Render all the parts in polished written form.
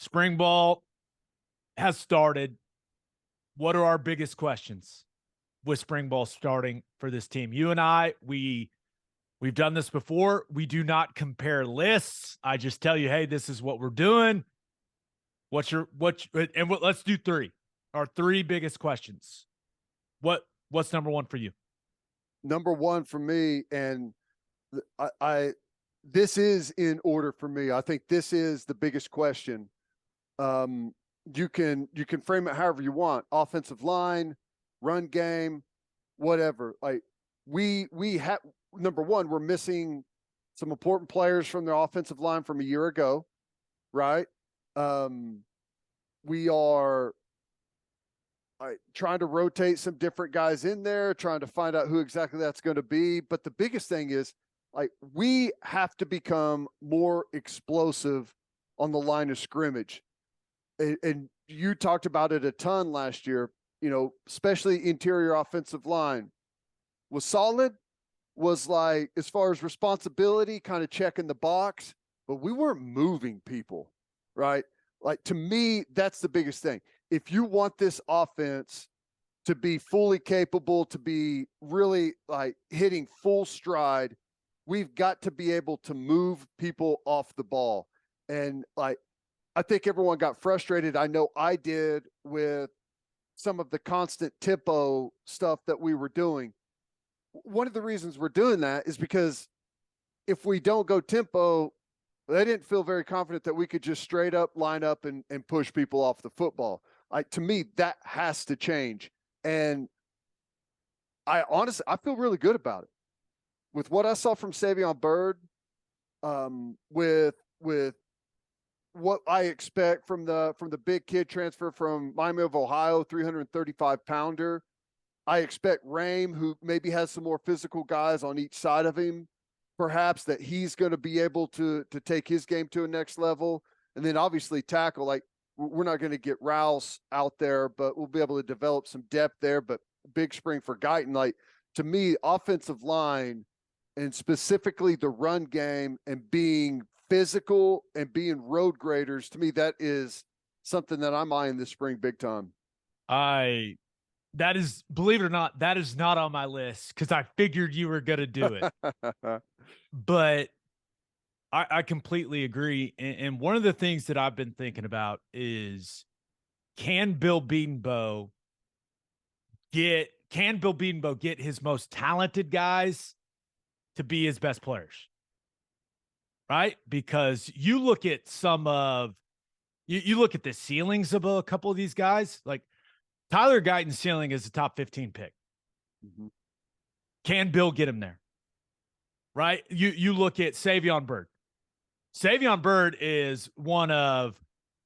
Spring ball has started. What are our biggest questions with spring ball starting for this team? You and I, we've done this before. We do not compare lists. I just tell you, hey, this is what we're doing. Let's do three. Our three biggest questions. What's number one for you? Number one for me, and this is in order for me. I think this is the biggest question. You can frame it however you want. Offensive line, run game, whatever. Like we have, number one, we're missing some important players from the offensive line from a year ago, right? We are trying to rotate some different guys in there, trying to find out who exactly that's going to be. But the biggest thing is, like, we have to become more explosive on the line of scrimmage. And you talked about it a ton last year, especially interior offensive line was solid, was like, as far as responsibility, kind of checking the box, but we weren't moving people, right? Like, to me, that's the biggest thing. If you want this offense to be fully capable, to be really like hitting full stride, we've got to be able to move people off the ball. And like, I think everyone got frustrated. I know I did, with some of the constant tempo stuff that we were doing. One of the reasons we're doing that is because if we don't go tempo, they didn't feel very confident that we could just straight up line up and push people off the football. To me, that has to change. And I honestly feel really good about it. With what I saw from Savion Byrd, with what I expect from the big kid transfer from Miami of Ohio, 335-pounder. I expect Rame, who maybe has some more physical guys on each side of him, perhaps, that he's going to be able to take his game to a next level. And then obviously tackle, like, we're not going to get Rouse out there, but we'll be able to develop some depth there. But big spring for Guyton. Like, to me, offensive line, and specifically the run game, and being physical and being road graders, to me, that is something that I'm eyeing this spring big time. That is, believe it or not, that is not on my list because I figured you were going to do it. But I completely agree. And one of the things that I've been thinking about is, can Bill Bedenbaugh get his most talented guys to be his best players? Right? Because you look at you look at the ceilings of a couple of these guys, like Tyler Guyton's ceiling is a top 15 pick. Mm-hmm. Can Bill get him there? Right? You look at Savion Byrd. Savion Byrd is one of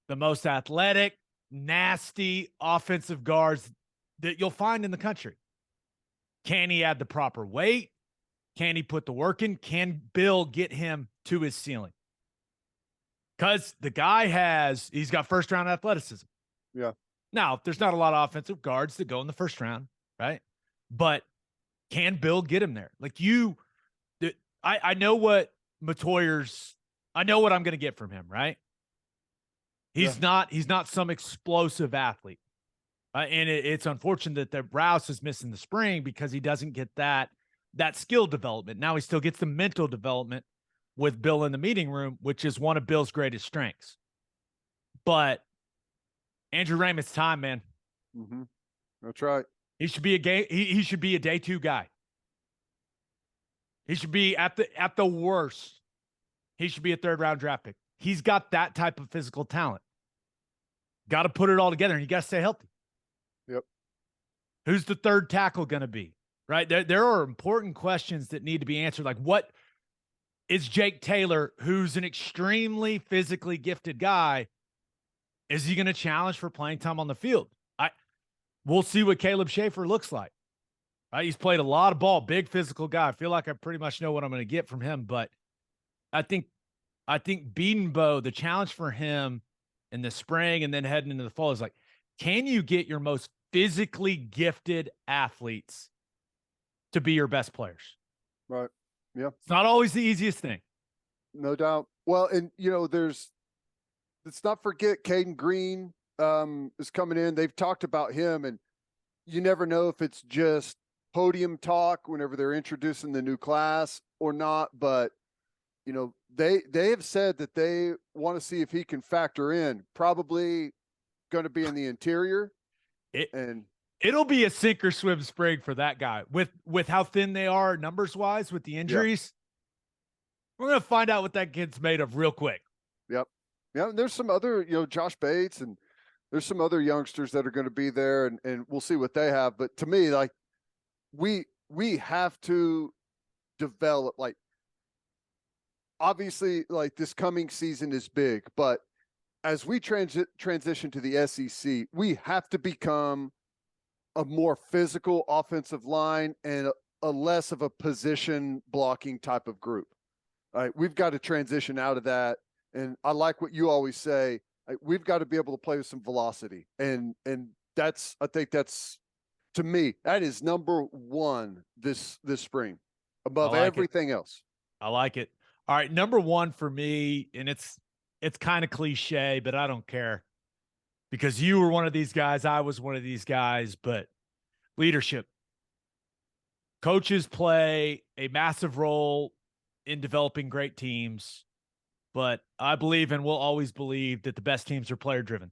the most athletic, nasty offensive guards that you'll find in the country. Can he add the proper weight? Can he put the work in? Can Bill get him to his ceiling? Because the guy he's got first-round athleticism. Yeah. Now, there's not a lot of offensive guards that go in the first round, right? But can Bill get him there? Like, I know what I know what I'm going to get from him, right? He's not some explosive athlete. And it's unfortunate that Rouse is missing the spring because he doesn't get that skill development. Now he still gets the mental development with Bill in the meeting room, which is one of Bill's greatest strengths. But Andrew Raymond's time, man. Mm-hmm. That's right. He should be he should be a day two guy. He should be at the worst. He should be a third-round draft pick. He's got that type of physical talent. Got to put it all together, and you got to stay healthy. Yep. Who's the third tackle going to be? Right? There are important questions that need to be answered. Like, what is Jake Taylor, who's an extremely physically gifted guy, is he going to challenge for playing time on the field? We'll see what Caleb Schaefer looks like. Right? He's played a lot of ball, big physical guy. I feel like I pretty much know what I'm going to get from him, but I think Bedenbaugh, the challenge for him in the spring and then heading into the fall is like, can you get your most physically gifted athletes to be your best players? Right. Yeah. It's not always the easiest thing. No doubt. Well, and there's let's not forget Caden Green is coming in. They've talked about him, and you never know if it's just podium talk whenever they're introducing the new class or not. But you know, they have said that they want to see if he can factor in. Probably going to be in the interior, it'll be a sink or swim spring for that guy with how thin they are numbers wise with the injuries. Yep. We're going to find out what that kid's made of real quick. Yep. Yeah. And there's some other, you know, Josh Bates, and there's some other youngsters that are going to be there, and we'll see what they have. But to me, like we have to develop, like, obviously, like this coming season is big, but as we transition to the SEC, we have to become a more physical offensive line and a less of a position blocking type of group. All right, we've got to transition out of that. And I like what you always say. We've got to be able to play with some velocity. And that's, I think that's, to me, that is number one this spring above everything else. I like it. All right, number one for me, and it's kind of cliche, but I don't care because you were one of these guys. I was one of these guys, but leadership. Coaches play a massive role in developing great teams, but I believe and will always believe that the best teams are player driven.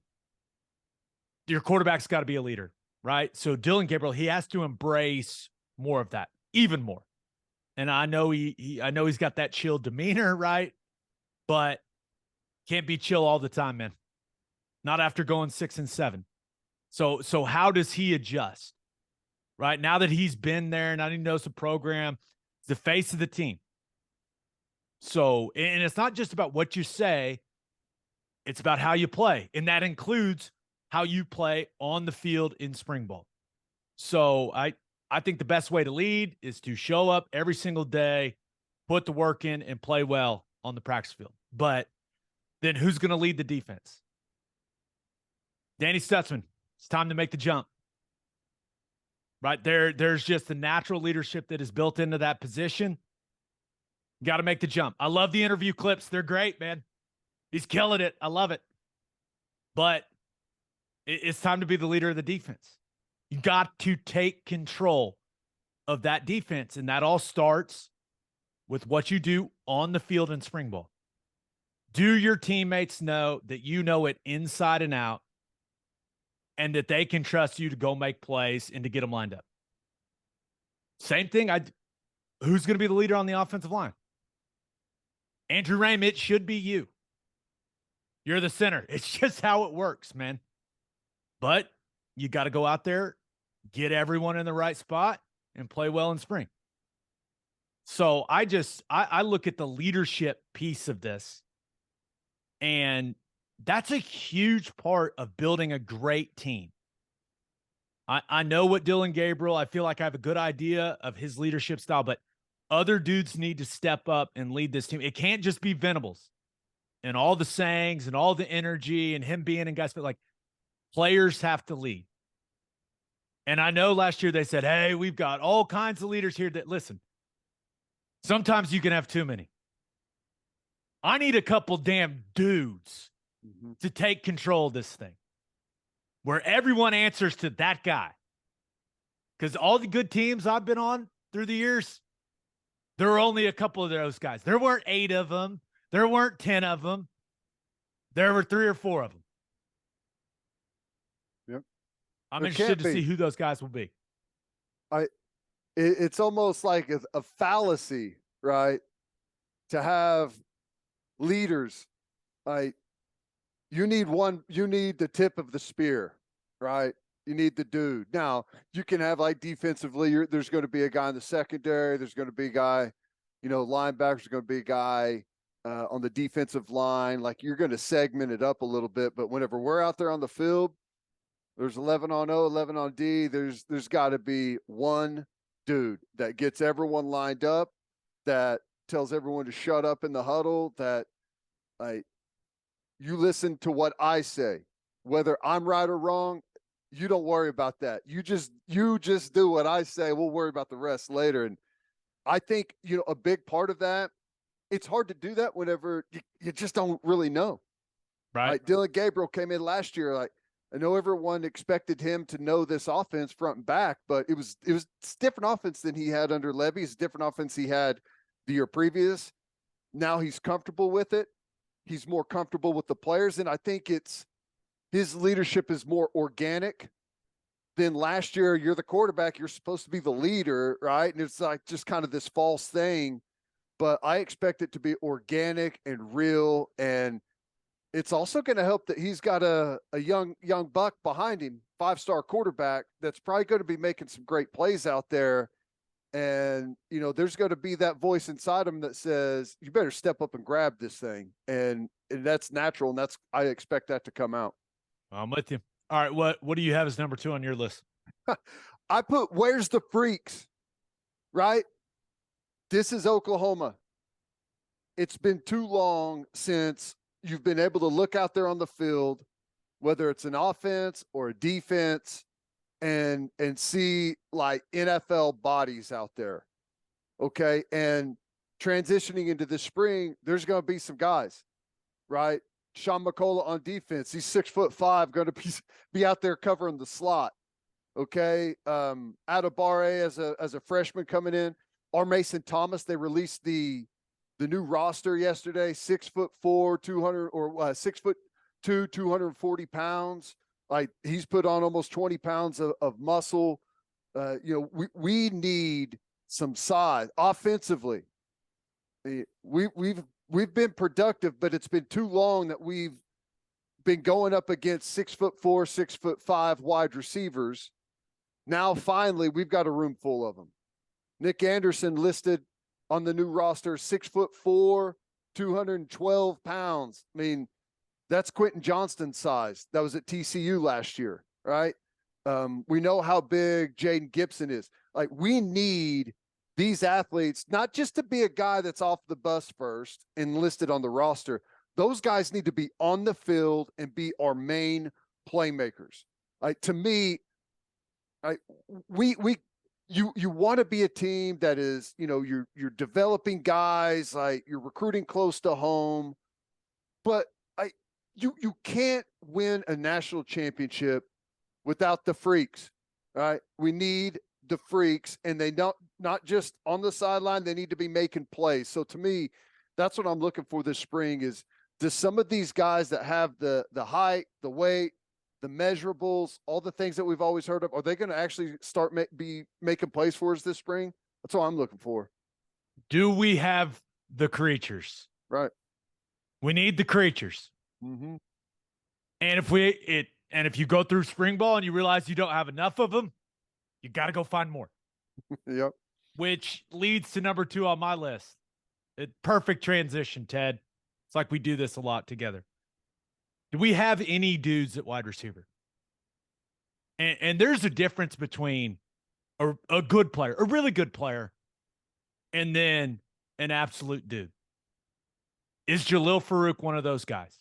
Your quarterback's got to be a leader, right? So Dillon Gabriel, he has to embrace more of that, even more. And I know I know he's got that chill demeanor, right? But can't be chill all the time, man. Not after going 6-7. So how does he adjust? Right? Now that he's been there, now that he knows the program, he's the face of the team. So, and it's not just about what you say, it's about how you play. And that includes how you play on the field in spring ball. So I think the best way to lead is to show up every single day, put the work in, and play well on the practice field. But then who's going to lead the defense? Danny Stutzman. It's time to make the jump. Right there, there's just the natural leadership that is built into that position. Got to make the jump. I love the interview clips. They're great, man. He's killing it. I love it. But it's time to be the leader of the defense. You got to take control of that defense, and that all starts with what you do on the field in spring ball. Do your teammates know that you know it inside and out, and that they can trust you to go make plays and to get them lined up? Same thing. Who's going to be the leader on the offensive line? Andrew Rame, it should be you. You're the center. It's just how it works, man. But you got to go out there, get everyone in the right spot, and play well in spring. So I look at the leadership piece of this, and that's a huge part of building a great team. I know what Dillon Gabriel, I feel like I have a good idea of his leadership style, but other dudes need to step up and lead this team. It can't just be Venables and all the sayings and all the energy and him being in guys, but like players have to lead. And I know last year they said, hey, we've got all kinds of leaders here that listen. Sometimes you can have too many. I need a couple damn dudes to take control of this thing where everyone answers to that guy. Because all the good teams I've been on through the years, there were only a couple of those guys. There weren't 8 of them. There weren't 10 of them. There were 3 or 4 of them. Yep. I'm interested to see who those guys will be. It's almost like a fallacy, right? To have leaders, like you need the tip of the spear, right? You need the dude. Now, you can have like defensively, there's going to be a guy in the secondary. There's going to be a guy, linebackers are going to be a guy on the defensive line. Like you're going to segment it up a little bit. But whenever we're out there on the field, there's 11 on O, 11 on D. There's got to be one dude that gets everyone lined up, that tells everyone to shut up in the huddle, that you listen to what I say, whether I'm right or wrong. You don't worry about that. You just do what I say. We'll worry about the rest later. And I think, a big part of that, it's hard to do that whenever you just don't really know. Right. Like Dylan Gabriel came in last year. Like I know everyone expected him to know this offense front and back, but it's different offense than he had under Levy. It's a different offense he had the year previous. Now he's comfortable with it. He's more comfortable with the players. And I think his leadership is more organic than last year. You're the quarterback. You're supposed to be the leader, right? And it's like just kind of this false thing. But I expect it to be organic and real. And it's also going to help that he's got a young buck behind him, 5-star quarterback that's probably going to be making some great plays out there. And, you know, there's going to be that voice inside him that says, you better step up and grab this thing. And that's natural. And I expect that to come out. I'm with you. All right. What do you have as number 2 on your list? I put, where's the freaks, right? This is Oklahoma. It's been too long since you've been able to look out there on the field, whether it's an offense or a defense, and see like NFL bodies out there. Okay. And transitioning into the spring, there's going to be some guys, right? Dasan McCullough on defense. He's 6'5", going to be out there covering the slot. Okay. Adebare as a freshman coming in. Our Mason Thomas, they released the new roster yesterday, 6'4", 6'2", 240 pounds. Like he's put on almost 20 pounds of muscle. You know, we need some size offensively. We've been productive, but it's been too long that we've been going up against 6'4", 6'5" wide receivers. Now, finally, we've got a room full of them. Nick Anderson listed on the new roster, 6'4", 212 pounds. I mean, that's Quentin Johnston's size. That was at TCU last year, right? We know how big Jaden Gibson is. Like, we need these athletes, not just to be a guy that's off the bus first and listed on the roster. Those guys need to be on the field and be our main playmakers. Like, to me, you want to be a team that is, you know, you're developing guys, like you're recruiting close to home, but you can't win a national championship without the freaks, right? We need the freaks, and they not just on the sideline, they need to be making plays. So to me, that's what I'm looking for this spring is, does some of these guys that have the height, the weight, the measurables, all the things that we've always heard of, are they going to actually start be making plays for us this spring? That's all I'm looking for. Do we have the creatures? Right. We need the creatures. Mm-hmm. And if you go through spring ball and you realize you don't have enough of them, you got to go find more. Yep. Which leads to number 2 on my list. Perfect transition, Ted. It's like we do this a lot together. Do we have any dudes at wide receiver? And there's a difference between a good player, a really good player, and then an absolute dude. Is Jalil Farouk one of those guys?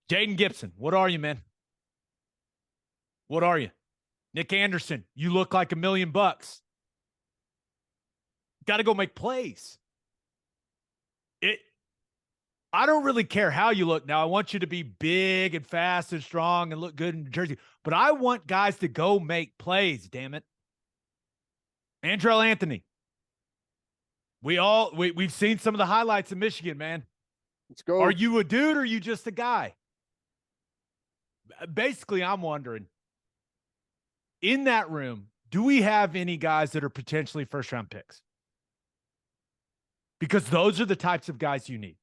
Jaden Gibson, what are you, man? What are you? Nick Anderson, you look like $1 million. Got to go make plays. I don't really care how you look now. I want you to be big and fast and strong and look good in jersey, but I want guys to go make plays, damn it. Andrell Anthony. We've seen some of the highlights in Michigan, man. Let's go. Are you a dude or are you just a guy? Basically, I'm wondering, in that room, do we have any guys that are potentially first-round picks? Because those are the types of guys you need.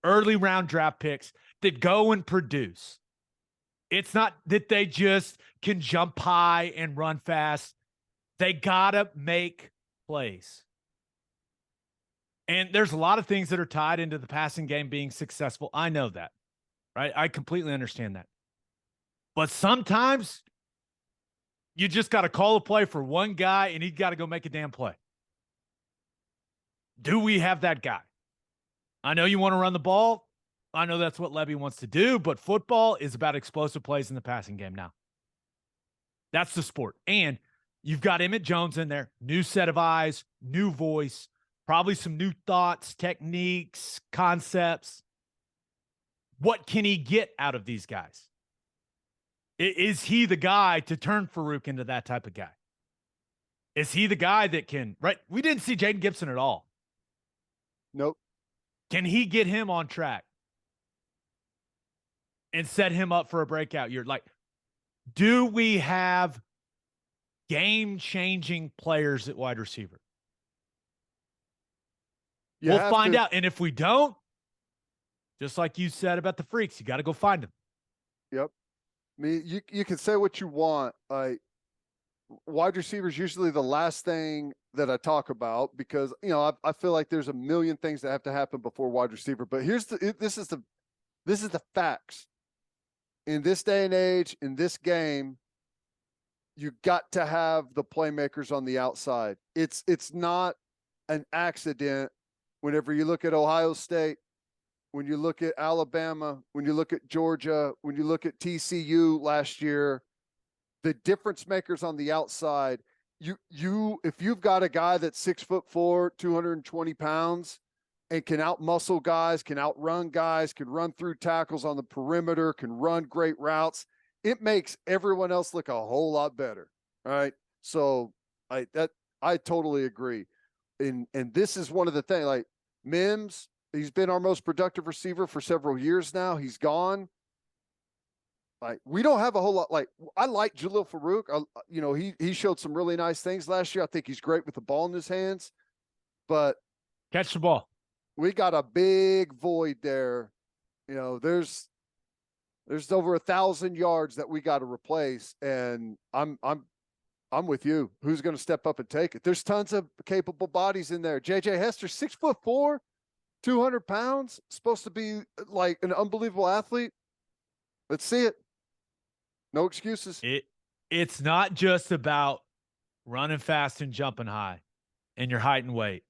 Early round draft picks that go and produce. It's not that they just can jump high and run fast. They got to make plays. And there's a lot of things that are tied into the passing game being successful. I know that, right? I completely understand that. But sometimes you just got to call a play for one guy and he's got to go make a damn play. Do we have that guy? I know you want to run the ball. I know that's what Levy wants to do, but football is about explosive plays in the passing game now. That's the sport. And you've got Emmett Jones in there, new set of eyes, new voice, probably some new thoughts, techniques, concepts. What can he get out of these guys? Is he the guy to turn Farouk into that type of guy? Is he the guy that can, right? We didn't see Jaden Gibson at all. Nope. Can he get him on track and set him up for a breakout year? Like, do we have game-changing players at wide receiver? We'll find out. And if we don't, just like you said about the freaks, you got to go find them. Yep. I mean, you can say what you want. Wide receivers usually the last thing that I talk about because, you know, I feel like there's a million things that have to happen before wide receiver. But this is the facts. In this day and age, in this game, you got to have the playmakers on the outside. It's not an accident whenever you look at Ohio State, when you look at Alabama, when you look at Georgia, when you look at TCU last year, the difference makers on the outside, if you've got a guy that's 6'4", 220 pounds and can out-muscle guys, can outrun guys, can run through tackles on the perimeter, can run great routes, it makes everyone else look a whole lot better. All right. So I totally agree. And this is one of the things, like Mims, he's been our most productive receiver for several years now. He's gone. Like, we don't have a whole lot. Like, I like Jalil Farouk. You know, he showed some really nice things last year. I think he's great with the ball in his hands, but catch the ball. We got a big void there. You know, there's over 1,000 yards that we got to replace, and I'm with you. Who's going to step up and take it? There's tons of capable bodies in there. JJ Hester, 6'4", 200 pounds, supposed to be like an unbelievable athlete. Let's see it. No excuses. It's not just about running fast and jumping high and your height and weight.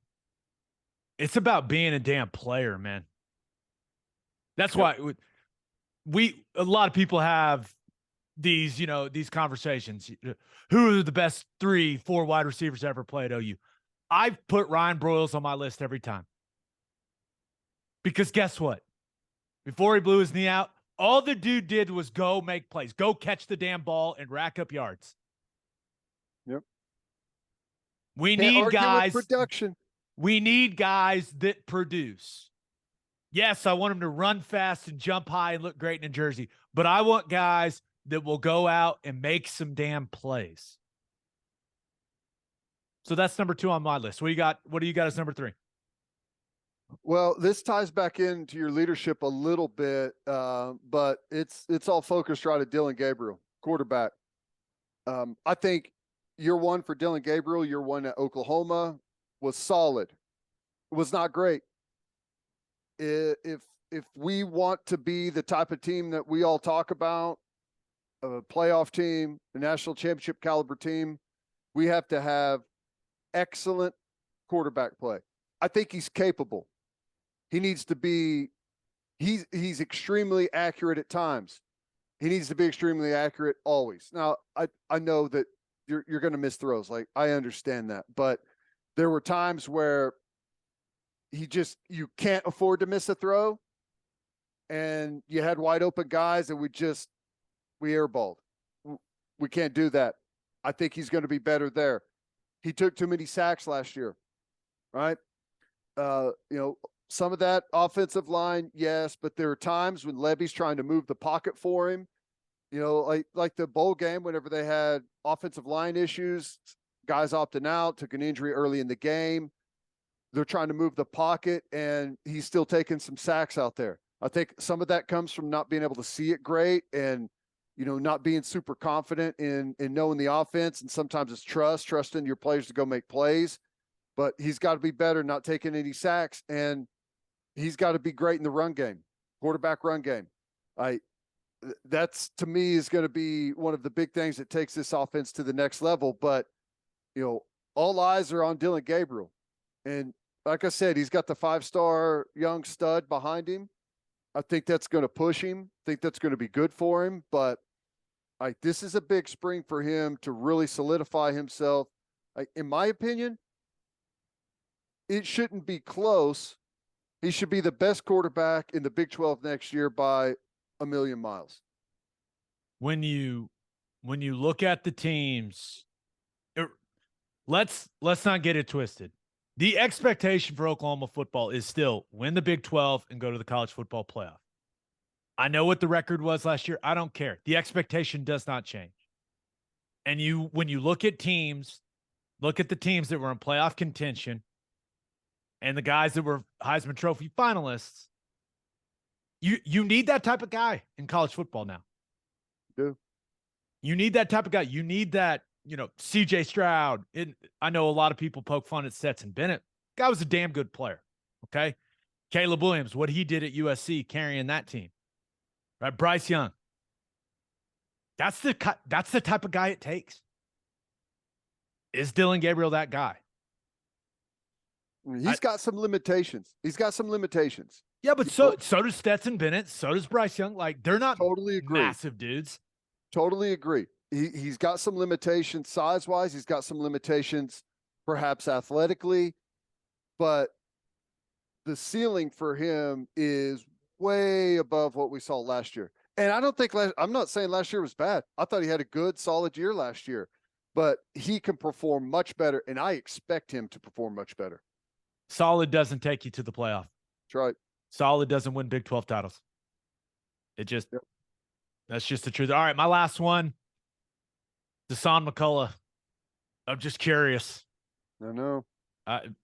It's about being a damn player, man. That's why a lot of people have these, you know, these conversations. Who are the best 3-4 wide receivers ever played at OU? I've put Ryan Broyles on my list every time. Because guess what? Before he blew his knee out, all the dude did was go make plays, go catch the damn ball and rack up yards. Yep. We need guys. Production. We need guys that produce. Yes, I want them to run fast and jump high and look great in a jersey, but I want guys that will go out and make some damn plays. So that's number 2 on my list. What do you got as number 3? Well, this ties back into your leadership a little bit, but it's all focused right at Dillon Gabriel, quarterback. I think year 1 for Dillon Gabriel, year 1 at Oklahoma was solid. It was not great. If we want to be the type of team that we all talk about, a playoff team, a national championship caliber team, we have to have excellent quarterback play. I think he's capable. He needs to be, he's extremely accurate at times. He needs to be extremely accurate always. Now, I know that you're going to miss throws. Like, I understand that, but there were times where you can't afford to miss a throw, and you had wide open guys and we airballed. We can't do that. I think he's going to be better there. He took too many sacks last year, right? You know, some of that offensive line, yes, but there are times when Levy's trying to move the pocket for him. You know, like the bowl game, whenever they had offensive line issues, guys opting out, took an injury early in the game. They're trying to move the pocket, and he's still taking some sacks out there. I think some of that comes from not being able to see it great and, you know, not being super confident in knowing the offense. And sometimes it's trusting your players to go make plays. But he's got to be better, not taking any sacks, and he's got to be great in the run game, quarterback run game. That's, to me, is going to be one of the big things that takes this offense to the next level. But, you know, all eyes are on Dillon Gabriel. And like I said, he's got the 5-star young stud behind him. I think that's going to push him. I think that's going to be good for him. But this is a big spring for him to really solidify himself. In my opinion, it shouldn't be close He should be the best quarterback in the Big 12 next year by a million miles. When you look at the teams, let's not get it twisted. The expectation for Oklahoma football is still win the Big 12 and go to the college football playoff. I know what the record was last year. I don't care. The expectation does not change. And when you look at teams, look at the teams that were in playoff contention and the guys that were Heisman Trophy finalists. You need that type of guy in college football now. You do. You need that type of guy. You need that, CJ Stroud. I know a lot of people poke fun at Stetson Bennett. Guy was a damn good player. Okay. Caleb Williams, what he did at USC carrying that team. Right. Bryce Young. That's the type of guy it takes. Is Dylan Gabriel that guy? He's got some limitations. Yeah, but so does Stetson Bennett. So does Bryce Young. Like, they're not totally agree. Massive dudes. Totally agree. He's got some limitations size-wise. He's got some limitations perhaps athletically. But the ceiling for him is way above what we saw last year. And I don't think I'm not saying last year was bad. I thought he had a good, solid year last year. But he can perform much better, and I expect him to perform much better. Solid doesn't take you to the playoff. That's right. Solid doesn't win Big 12 titles. That's just the truth. All right, my last one, Dasan McCullough. I'm just curious. I know.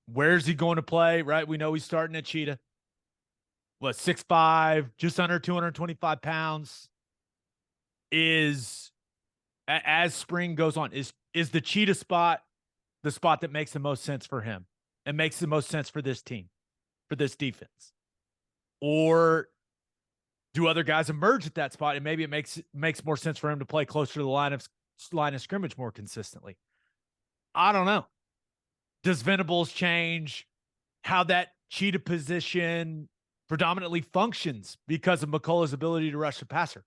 Where's he going to play, right? We know he's starting at Cheetah. 6'5", just under 225 pounds. As spring goes on, is the Cheetah spot the spot that makes the most sense for him and makes the most sense for this team, for this defense? Or do other guys emerge at that spot and maybe it makes more sense for him to play closer to the line of scrimmage more consistently? I don't know. Does Venables change how that Cheetah position predominantly functions because of McCullough's ability to rush the passer?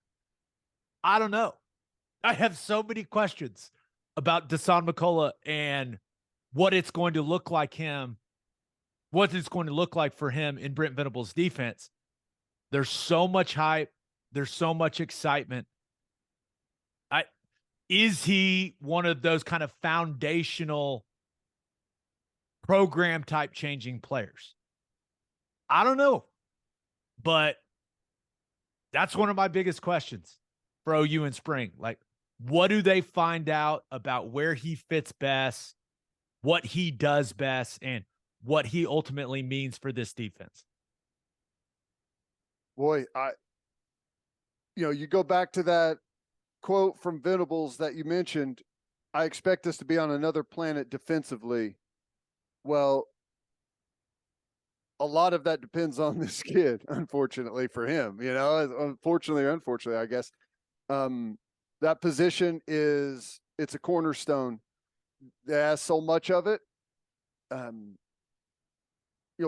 I don't know. I have so many questions about Dasan McCullough and what it's going to look like for him in Brent Venables' defense. There's so much hype. There's so much excitement. Is he one of those kind of foundational program type changing players? I don't know. But that's one of my biggest questions for OU in spring. Like, what do they find out about where he fits best, what he does best, and what he ultimately means for this defense? Boy, you go back to that quote from Venables that you mentioned. I expect us to be on another planet defensively. Well, a lot of that depends on this kid, unfortunately for him, unfortunately or unfortunately, I guess. That position it's a cornerstone. They has so much of it.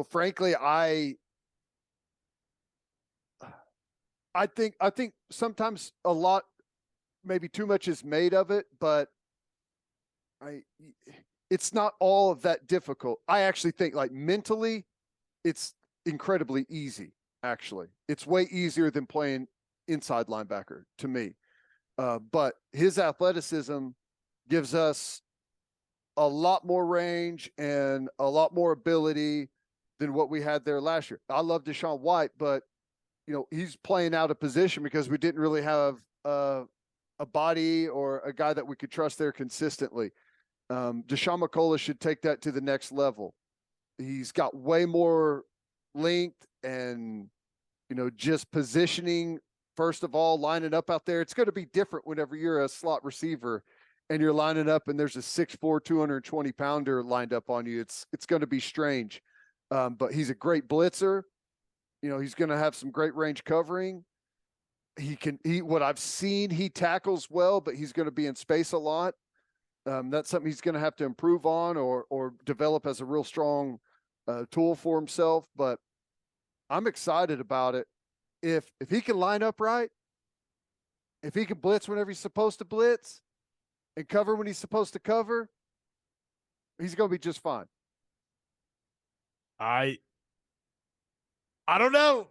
Frankly, I think sometimes a lot, maybe too much is made of it, but it's not all of that difficult. I actually think, like, mentally, it's incredibly easy. Actually, it's way easier than playing inside linebacker to me. But his athleticism gives us a lot more range and a lot more ability than what we had there last year. I love Deshaun White, but he's playing out of position because we didn't really have a body or a guy that we could trust there consistently. Dasan McCullough should take that to the next level. He's got way more length and, just positioning. First of all, lining up out there, it's going to be different whenever you're a slot receiver and you're lining up and there's a 6'4", 220-pounder lined up on you. It's going to be strange. But he's a great blitzer. He's going to have some great range covering. What I've seen, he tackles well, but he's going to be in space a lot. That's something he's going to have to improve on or develop as a real strong tool for himself. But I'm excited about it. If he can line up right, if he can blitz whenever he's supposed to blitz and cover when he's supposed to cover, he's going to be just fine. I don't know.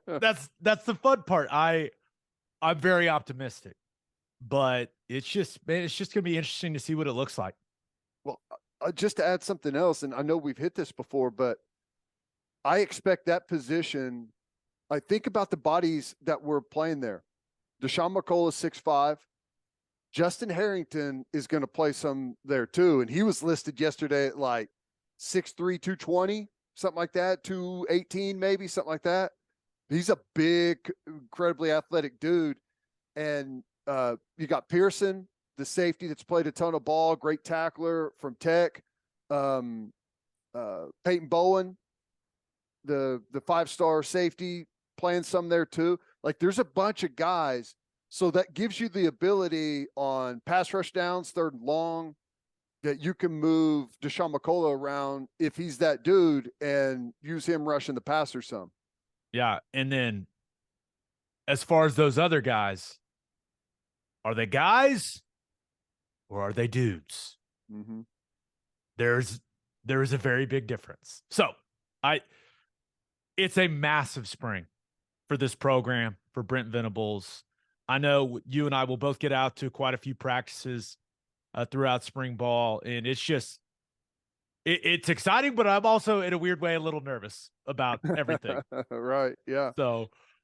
That's the fun part. I'm very optimistic, but it's just, man, it's just going to be interesting to see what it looks like. Well, just to add something else, and I know we've hit this before, but I expect that position. I think about the bodies that were playing there. Dasan McCullough is 6'5". Justin Harrington is going to play some there too. And he was listed yesterday at like 6'3", 220, something like that, 218 maybe, something like that. He's a big, incredibly athletic dude. And you got Pearson, the safety that's played a ton of ball, great tackler from Tech. Peyton Bowen, the 5-star safety, playing some there too. Like there's a bunch of guys. So that gives you the ability on pass rush downs, 3rd and long, that you can move Dasan McCullough around if he's that dude and use him rushing the passer some. Yeah. And then as far as those other guys, are they guys or are they dudes? Mm-hmm. There is a very big difference. So it's a massive spring for this program, for Brent Venables. I know you and I will both get out to quite a few practices throughout spring ball, and it's just it's exciting, but I'm also in a weird way a little nervous about everything. Right. Yeah. So